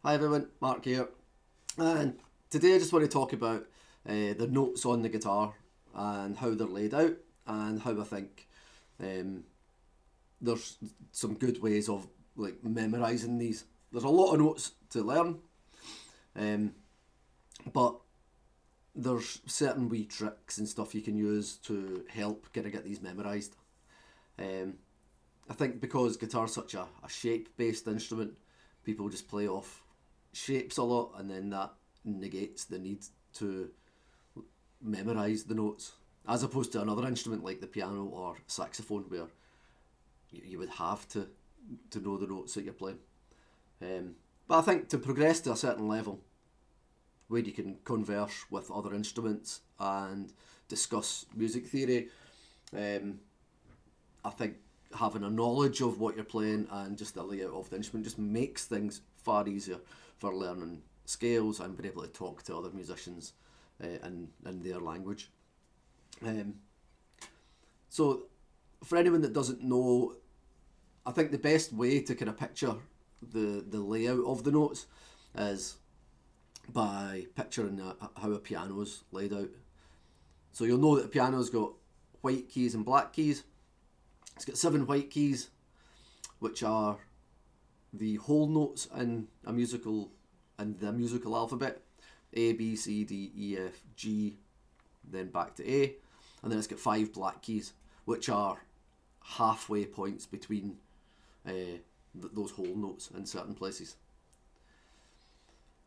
Hi everyone, Mark here, and today I just want to talk about the notes on the guitar and how they're laid out, and how I think um, there's some good ways of like memorising these. There's a lot of notes to learn, um, but there's certain wee tricks and stuff you can use to help get these memorised. Um, I think because guitar's such a shape-based instrument, people just play off shapes a lot, and then that negates the need to memorise the notes, as opposed to another instrument like the piano or saxophone, where you would have to know the notes that you're playing. But I think to progress to a certain level, where you can converse with other instruments and discuss music theory, I think having a knowledge of what you're playing and just the layout of the instrument just makes things far easier for learning scales and being able to talk to other musicians in their language. Um, so, for anyone that doesn't know, I think the best way to kind of picture the layout of the notes is by picturing how a piano's laid out. So you'll know that the piano's got white keys and black keys. It's got 7 white keys, which are the whole notes in the musical alphabet: A, B, C, D, E, F, G, then back to A, and then it's got 5 black keys, which are halfway points between those whole notes in certain places.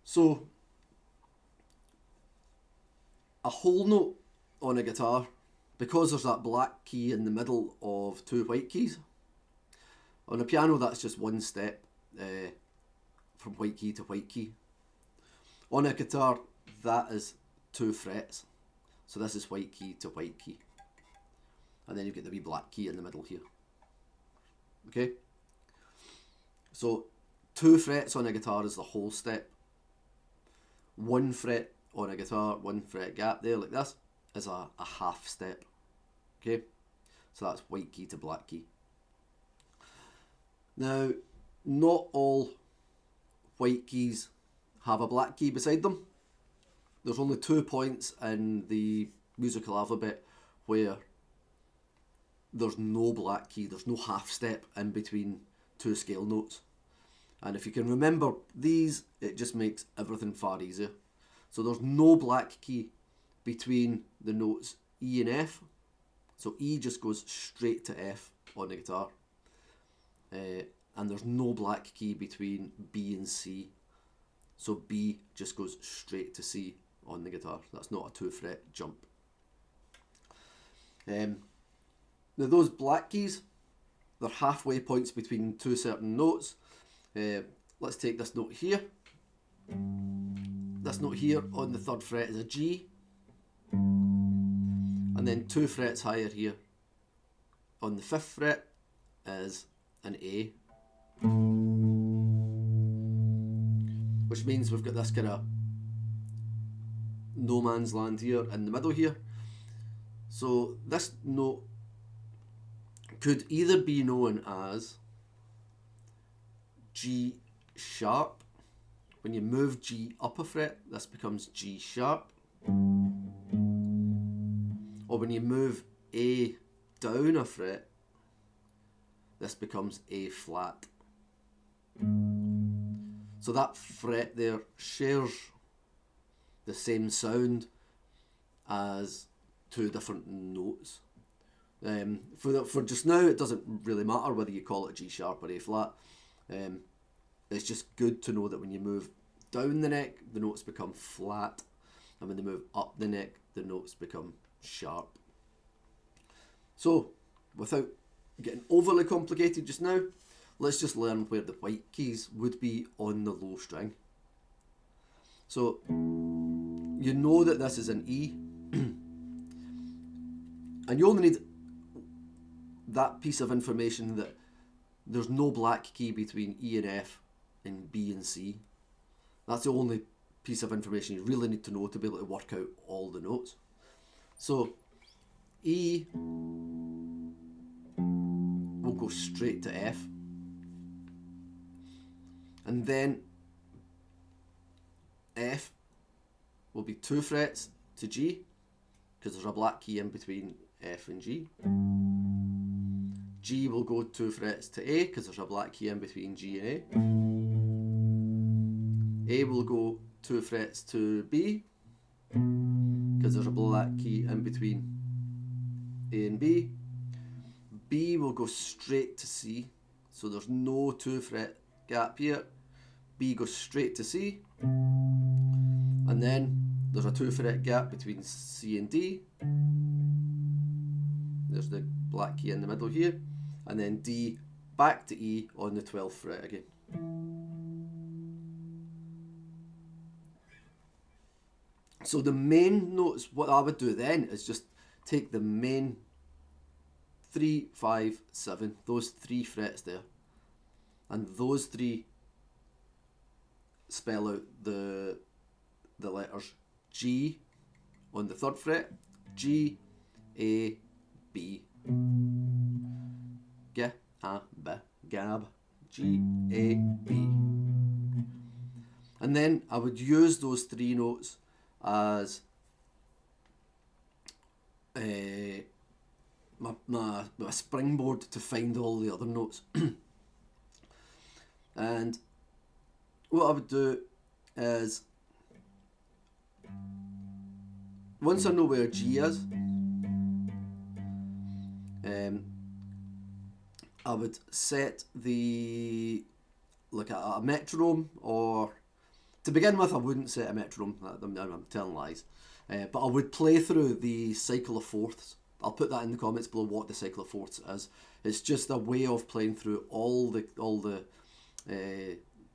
So a whole note on a guitar, because there's that black key in the middle of 2 white keys. On a piano, that's just one step from white key to white key. On a guitar, that is 2 frets. So this is white key to white key. And then you get the wee black key in the middle here. Okay? So 2 frets on a guitar is the whole step. 1 fret on a guitar, 1 fret gap there like this, is a half step. Okay? So that's white key to black key. Now, not all white keys have a black key beside them. There's only 2 points in the musical alphabet where there's no black key, there's no half step in between 2 scale notes. And if you can remember these, it just makes everything far easier. So there's no black key between the notes E and F. So E just goes straight to F on the guitar. And there's no black key between B and C. So B just goes straight to C on the guitar. That's not a 2 fret jump. Now those black keys, they're halfway points between 2 certain notes. Let's take this note here. This note here on the 3rd fret is a G. And then 2 frets higher here on the 5th fret is an A. Which means we've got this kind of no man's land here in the middle here. So this note could either be known as G sharp. When you move G up a fret, this becomes G sharp. Or when you move A down a fret, this becomes A flat. So that fret there shares the same sound as 2 different notes. For just now, it doesn't really matter whether you call it G sharp or A flat. It's just good to know that when you move down the neck, the notes become flat, and when they move up the neck, the notes become sharp. So, without getting overly complicated just now, let's just learn where the white keys would be on the low string. So, you know that this is an E, and you only need that piece of information that there's no black key between E and F and B and C. That's the only piece of information you really need to know to be able to work out all the notes. So E will go straight to F, and then F will be 2 frets to G, because there's a black key in between F and G. G will go 2 frets to A, because there's a black key in between G and A. A will go 2 frets to B, because there's a black key in between A and B. B will go straight to C, so there's no 2 fret gap here. B goes straight to C, and then there's a 2 fret gap between C and D. There's the black key in the middle here, and then D back to E on the 12th fret again. So the main notes, what I would do then is just take the main 3, 5, 7, those 3 frets there, and those 3 spell out the letters G on the 3rd fret, G, A, B, G, A, B, Gab, G, A, B. And then I would use those 3 notes as my springboard to find all the other notes. And what I would do is, once I know where G is, I would set the, like a metronome, or to begin with I wouldn't set a metronome, I'm telling lies, but I would play through the cycle of fourths. I'll put that in the comments below what the cycle of fourths is. It's just a way of playing through all the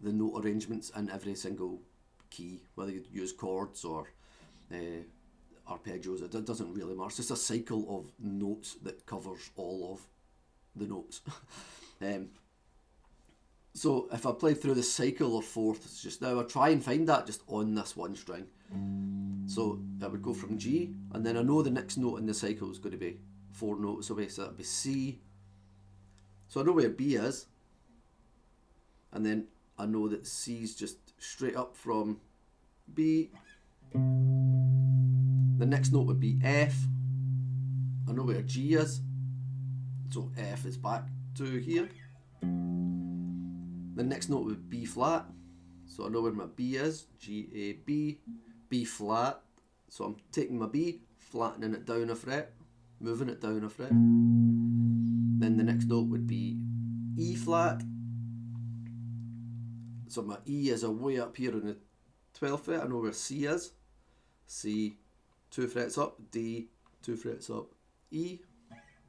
note arrangements in every single key, whether you use chords or arpeggios. It doesn't really matter. It's just a cycle of notes that covers all of the notes. So if I played through the cycle of fourths just now, I'd try and find that just on this one string. So I would go from G, and then I know the next note in the cycle is going to be 4 notes away, so that would be C. So I know where B is, and then I know that C is just straight up from B. The next note would be F. I know where G is, so F is back to here. The next note would be B flat, so I know where my B is, G, A, B. B flat, so I'm taking my B, flattening it down a fret, moving it down a fret. Then the next note would be E flat, so my E is way up here on the 12th fret. I know where C is, C 2 frets up, D 2 frets up, E,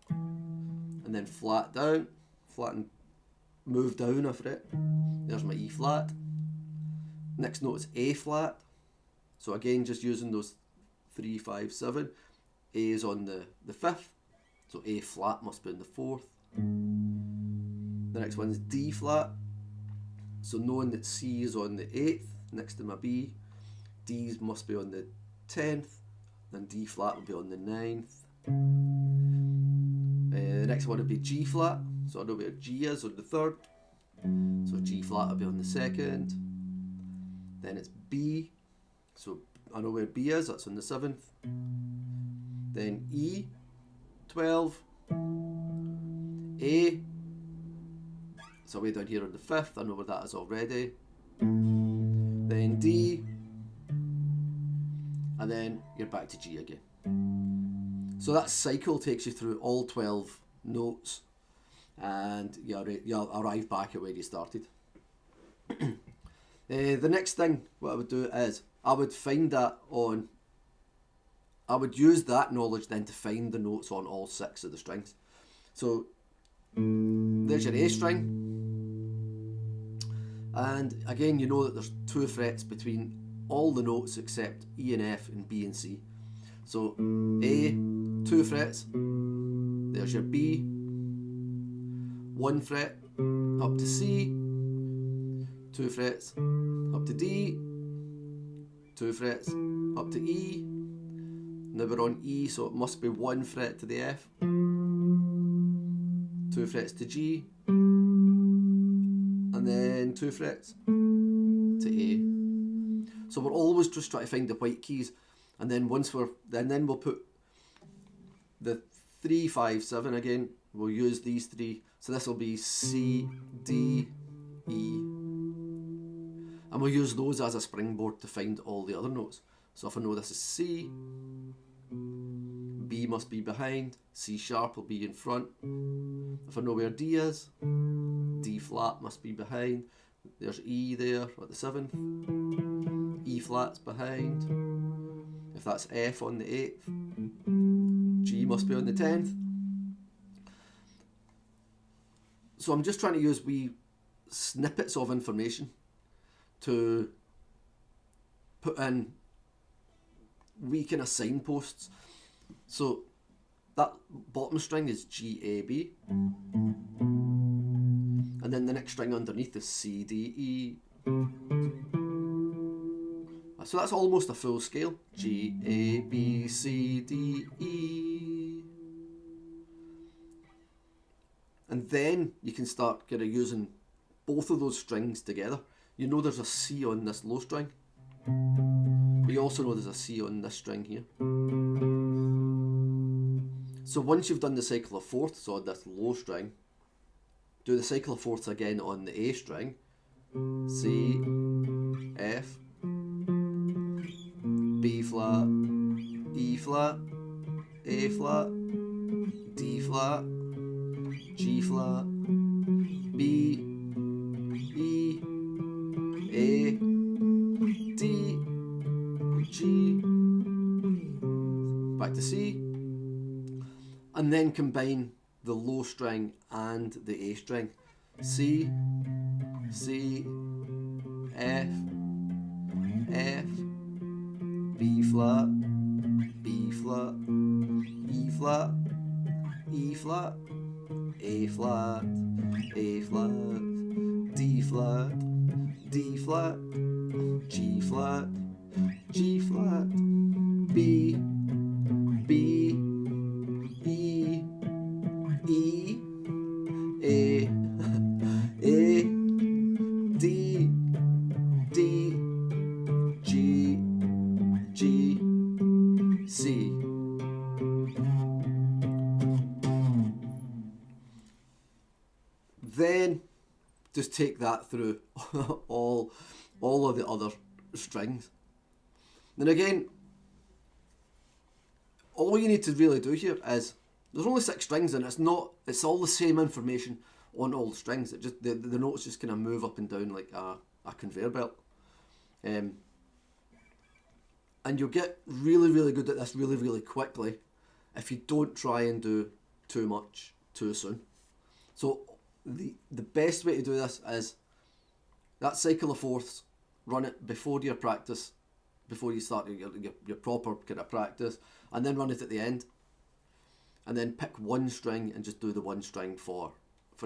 and then flat down, flatten, move down a fret. There's my E flat. Next note is A flat. So again, just using those 3, 5, 7. A is on the 5th, so A flat must be on the 4th. The next one is D flat. So knowing that C is on the 8th, next to my B, D's must be on the 10th, then D flat will be on the 9th. The next one would be G flat, so I know where G is on the 3rd, so G flat will be on the 2nd. Then it's B, so I know where B is, that's on the 7th. Then E, 12, A, so way down here on the 5th, I know where that is already. Then D, and then you're back to G again. So that cycle takes you through all 12 notes, and you'll arrive back at where you started. The next thing, what I would do is, I would find that on, I would use that knowledge then to find the notes on all 6 of the strings. So there's your A string, and again you know that there's 2 frets between all the notes except E and F and B and C. So A, 2 frets, there's your B, 1 fret up to C, 2 frets up to D, 2 frets up to E. Now we're on E, so it must be 1 fret to the F, 2 frets to G, and then 2 frets to A. So we're always just trying to find the white keys, and then then we'll put the 3, 5, 7 again. We'll use these three. So this will be C, D, E, and we'll use those as a springboard to find all the other notes. So if I know this is C, B must be behind, C sharp will be in front. If I know where D is, D flat must be behind. There's E there at the 7th, E flat's behind. If that's F on the 8th, G must be on the 10th. So I'm just trying to use wee snippets of information to put in wee kind of signposts. So that bottom string is G, A, B. And then the next string underneath is C, D, E. So that's almost a full scale. G, A, B, C, D, E. And then you can start kind of using both of those strings together. You know there's a C on this low string, but you also know there's a C on this string here. So once you've done the cycle of fourths on this low string, do the cycle of fourths again on the A string. C, F, B flat, E flat, A flat, D flat, G flat, B, E, A, D, G, back to C, and then combine the low string and the A string. C, C, F, F, B flat, B flat, E flat, E flat, A flat, A flat, D flat, D flat, G flat, G flat, B, B, E, E, A, A, D, D, G, G, C. Then just take that through all of the other strings. Then again, all you need to really do here is, there's only 6 strings and it's all the same information on all the strings. It just the notes just kind of move up and down like a conveyor belt. And you'll get really, really good at this really, really quickly if you don't try and do too much too soon. So the best way to do this is that cycle of fourths, run it before your practice, before you start your proper kind of practice, and then run it at the end. And then pick one string and just do the one string for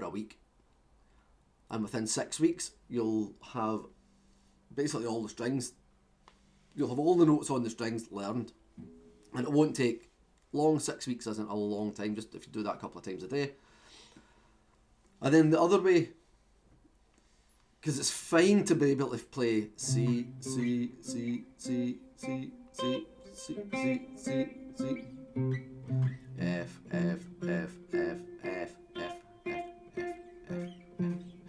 a week. And within 6 weeks, you'll have basically all the strings. You'll have all the notes on the strings learned. And it won't take long. 6 weeks isn't a long time, just if you do that a couple of times a day. And then the other way, because it's fine to be able to play C, C, C, C, C, C, C, C, C, C, F, F, F, F, F, F, F, F,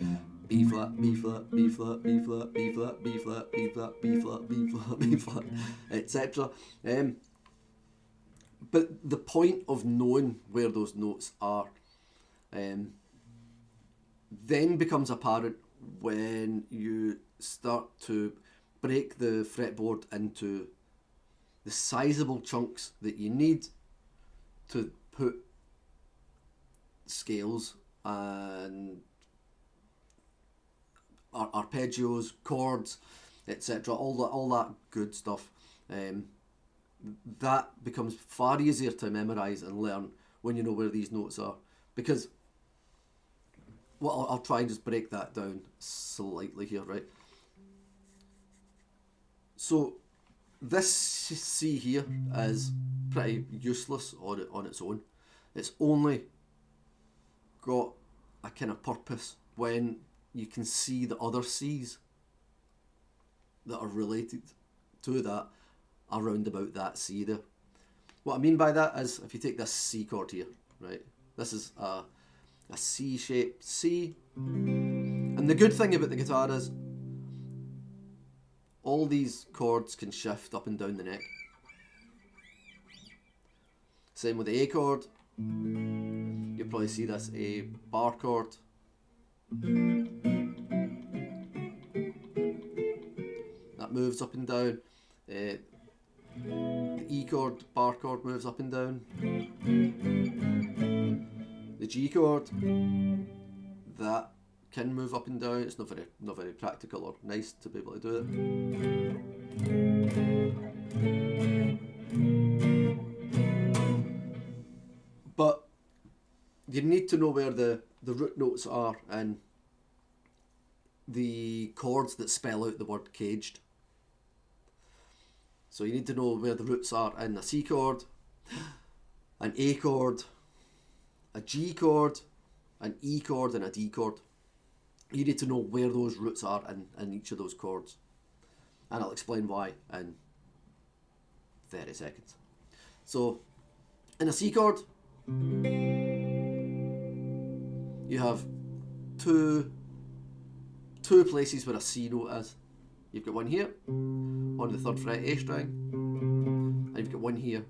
F, B flat, B flat, B flat, B flat, B flat, B flat, B flat, B flat, B flat, B flat, etc. But the point of knowing where those notes are then becomes apparent when you start to break the fretboard into the sizable chunks that you need to put scales and arpeggios, chords, etc. All that good stuff. That becomes far easier to memorise and learn when you know where these notes are. Because, well, I'll try and just break that down slightly here, right? So this C here is pretty useless on its own. It's only got a kind of purpose when you can see the other C's that are related. to that around about that C there. What I mean by that is, if you take this C chord here, right, this is a C shape C, and the good thing about the guitar is all these chords can shift up and down the neck. Same with the A chord. You'll probably see this A bar chord. That moves up and down. The E chord, bar chord, moves up and down. The G chord, that can move up and down. It's not very practical or nice to be able to do it. But you need to know where the root notes are and the chords that spell out the word caged. So you need to know where the roots are in a C chord, an A chord, a G chord, an E chord and a D chord. You need to know where those roots are in each of those chords. And I'll explain why in 30 seconds. So in a C chord, you have two places where a C note is. You've got one here on the 3rd fret A string, and you've got one here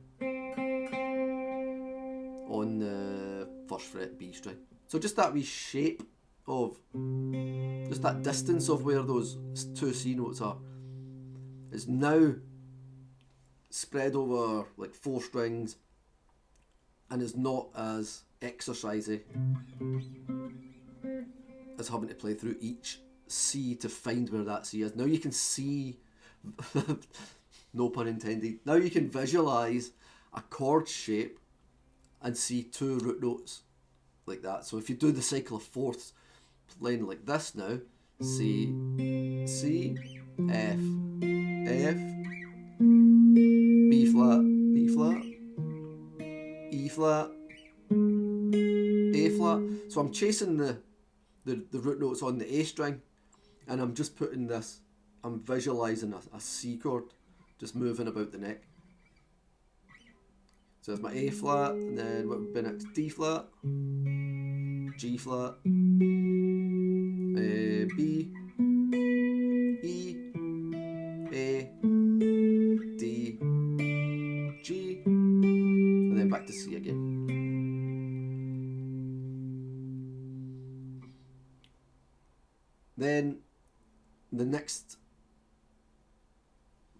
on the 1st fret B string. So just that wee shape of, just that distance of where those two C notes are is now spread over like 4 strings and is not as exercisey as having to play through each C to find where that C is. Now you can see, no pun intended, now you can visualise a chord shape and see 2 root notes like that. So if you do the cycle of fourths playing like this now, C, C, F, F, B flat, B flat, E flat, A flat. So I'm chasing the root notes on the A string, and I'm just putting this, I'm visualising a C chord just moving about the neck. So there's my A flat, and then what would be next? D flat, G flat, B, E, A, D, G, and then back to C again. Then the next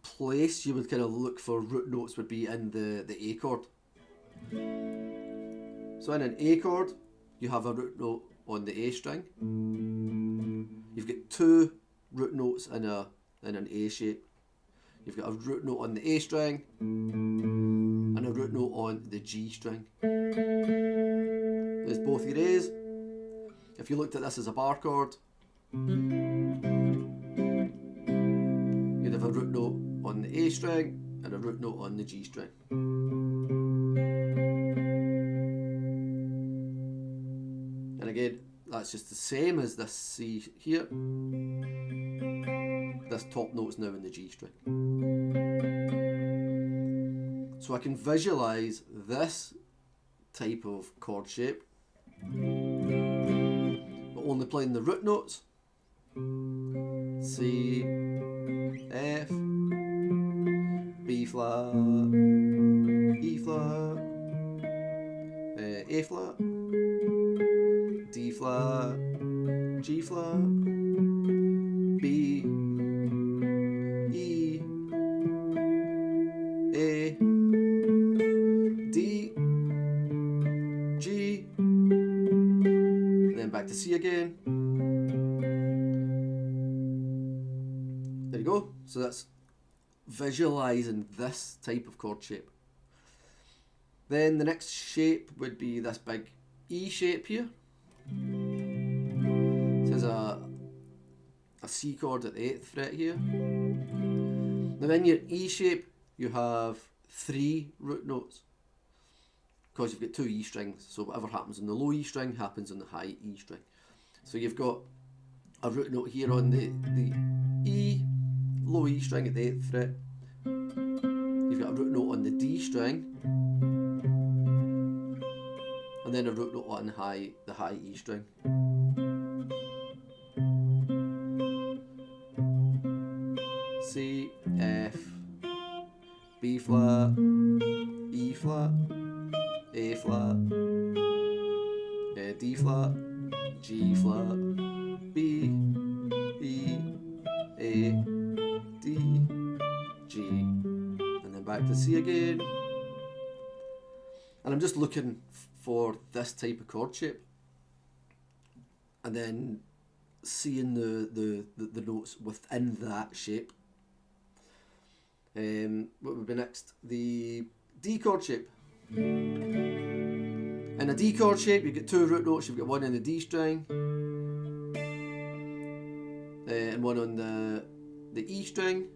place you would kind of look for root notes would be in the A chord. So in an A chord, you have a root note on the A string. You've got 2 root notes in an A shape. You've got a root note on the A string and a root note on the G string. There's both your A's. If you looked at this as a bar chord, you'd have a root note on the A string and a root note on the G string. And again, that's just the same as this C here. This top note's now in the G string. So I can visualise this type of chord shape, but only playing the root notes. C, F, B flat, E flat, A flat, D flat, G flat, B, E, A, D, G, and then back to C again. There you go. So that's visualising this type of chord shape. Then the next shape would be this big E shape here. It says a C chord at the 8th fret here. Now in your E shape you have 3 root notes because you've got 2 E strings, so whatever happens on the low E string happens on the high E string. So you've got a root note here on the E, low E string at the 8th fret. get a root note on the D string, and then a root note on the high E string. C, F, B flat, E flat, A flat, D flat, G flat, B, E, A, D, G, and then back to C again. And I'm just looking for this type of chord shape, and then seeing the notes within that shape. What would be next? The D chord shape. In a D chord shape, you get two root notes. You've got one on the D string, and one on the E string.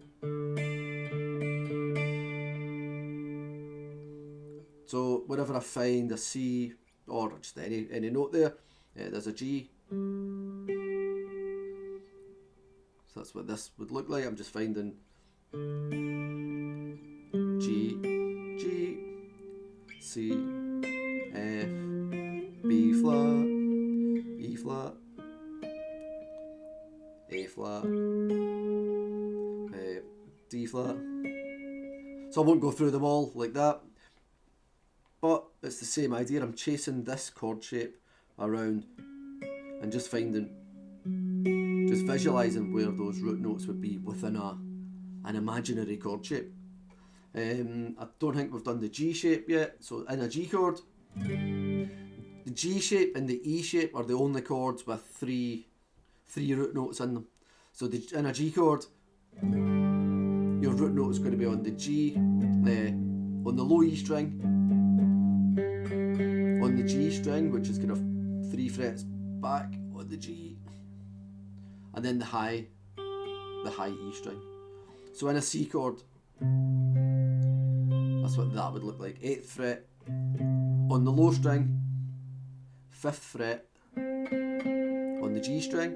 So whenever I find a C or just any note there, there's a G. So that's what this would look like. I'm just finding G, G, C, F, B flat, E flat, A flat, D flat. So I won't go through them all like that, but it's the same idea. I'm chasing this chord shape around and just visualising where those root notes would be within an imaginary chord shape. I don't think we've done the G shape yet. So in a G chord, the G shape and the E shape are the only chords with three root notes in them. So in a G chord, your root note is going to be on the G, on the low E string, on the G string, which is kind of 3 frets back on the G, and then the high E string. So in a C chord, that's what that would look like. 8th fret on the low string, 5th fret on the G string.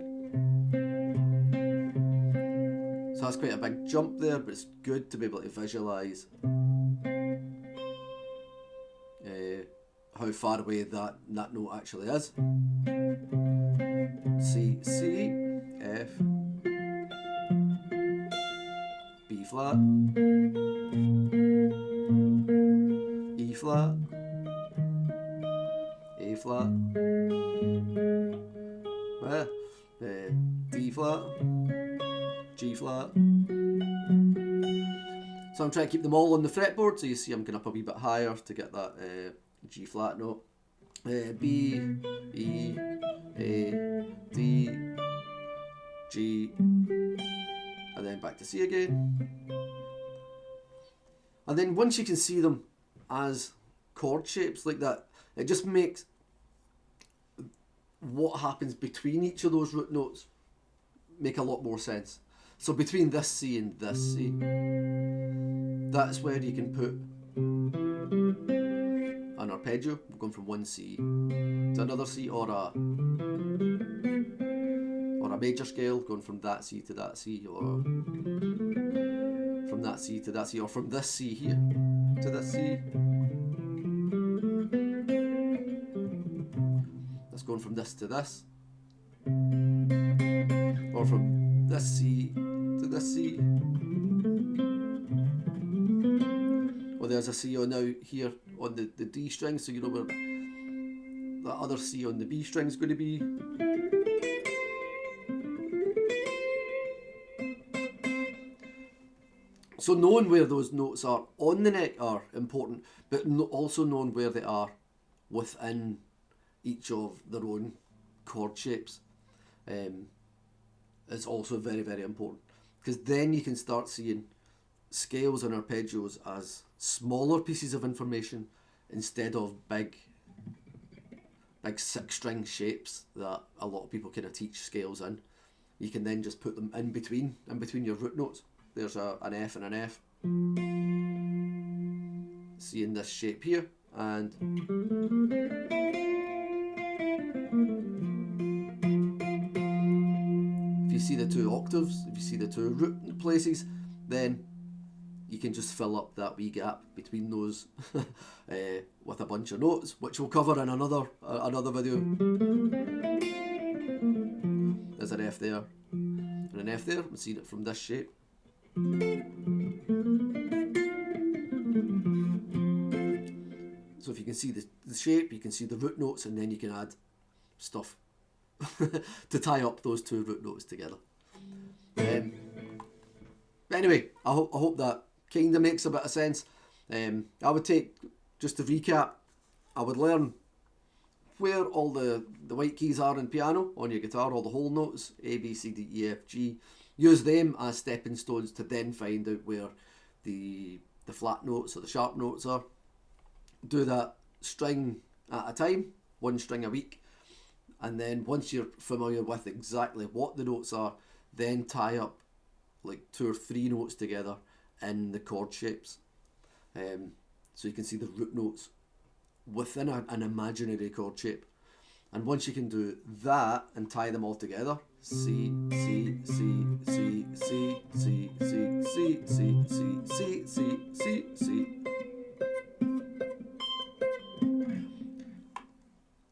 So that's quite a big jump there, but it's good to be able to visualise how far away that note actually is. C, F, B flat, E flat, A flat, D flat, G flat. So I'm trying to keep them all on the fretboard, so you see I'm going up a wee bit higher to get that G flat note. B, E, A, D, G, and then back to C again. And then once you can see them as chord shapes like that, it just makes what happens between each of those root notes make a lot more sense. So between this C and this C, that's where you can put an arpeggio, going from one C to another C, or a major scale, going from that C to that C, or from that C to that C, or from this C here to this C. That's going from this to this, or from this C to this C. Well, there's a C on now here on the D string, so you know where that other C on the B string is going to be. So knowing where those notes are on the neck are important, but also knowing where they are within each of their own chord shapes is also very, very important, because then you can start seeing scales and arpeggios as smaller pieces of information instead of big 6-string shapes that a lot of people kind of teach scales in. You can then just put them in between your root notes. There's an F and an F. Seeing this shape here, and if you see the two octaves, if you see the two root places, then you can just fill up that wee gap between those with a bunch of notes, which we'll cover in another video. There's an F there and an F there. I'm seeing it from this shape. So if you can see the shape, you can see the root notes, and then you can add stuff to tie up those two root notes together. Anyway, I hope that kind of makes a bit of sense. I would take, just to recap, I would learn where all the white keys are in piano on your guitar, all the whole notes, A, B, C, D, E, F, G. Use them as stepping stones to then find out where the flat notes or the sharp notes are. Do that string at a time, one string a week, and then once you're familiar with exactly what the notes are, then tie up like 2 or 3 notes together in the chord shapes. So you can see the root notes within an imaginary chord shape. And once you can do that and tie them all together, C, C, C, C, C, C, C, C, C, C, C, C, C,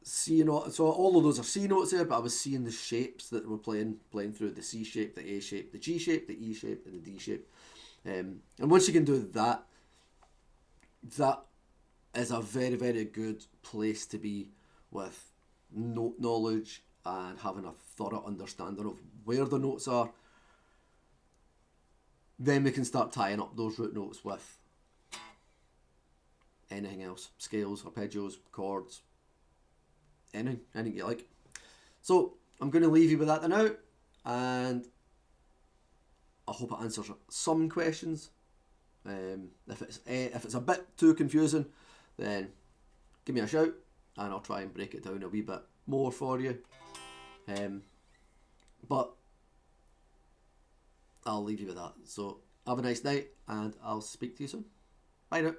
C note. So all of those are C notes there, but I was seeing the shapes that were playing through: the C shape, the A shape, the G shape, the E shape, and the D shape. And once you can do that, that is a very, very good place to be with note knowledge and having a thorough understanding of where the notes are. Then we can start tying up those root notes with anything else: scales, arpeggios, chords, anything you like. So I'm going to leave you with that now, and I hope it answers some questions. If it's a bit too confusing, then give me a shout and I'll try and break it down a wee bit more for you. But I'll leave you with that. So have a nice night, and I'll speak to you soon. Bye now.